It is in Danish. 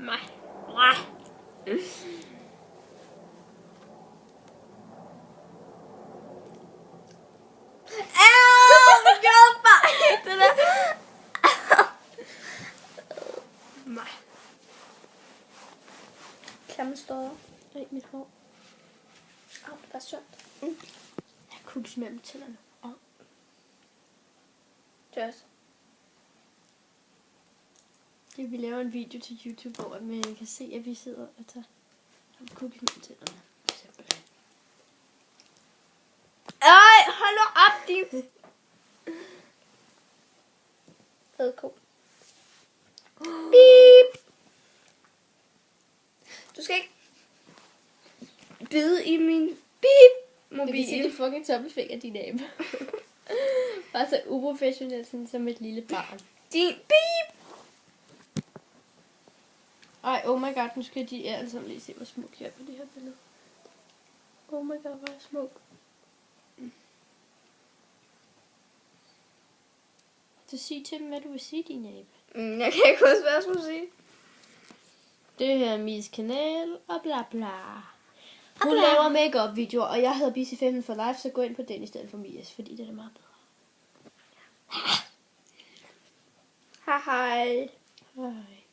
Nej. Gør bare ikke det der. Nej. Klamme støder. Nej, mit hår. Au, det var sødt. Jeg kunne ikke smage med tænderne. Det er også. Det vi laver en video til YouTube, hvor man kan se, at vi sidder og tager cookies mellem tænderne. Simpelthen. Hold nu op, din fed ko. Beep. Du skal ikke bide i min Du kan se mobil. det fucking tommelfinger, din abe. Bare så uprofessionelt, sådan som et lille barn. Din beep. Ej, oh my god, nu skal de alle sammen lige se, hvor smuk jeg er på det her billede. Oh my god, hvor er jeg smuk. Så sig til dem, hvad du vil sige, din abe. Jeg kan ikke huske, hvad jeg skulle sige. Det her er Mies kanal, og bla bla. Hun laver make-up videoer, og jeg hedder Busy 15 for life, så gå ind på den i stedet for Mies, fordi det er meget bedre. Hej hej. Hej.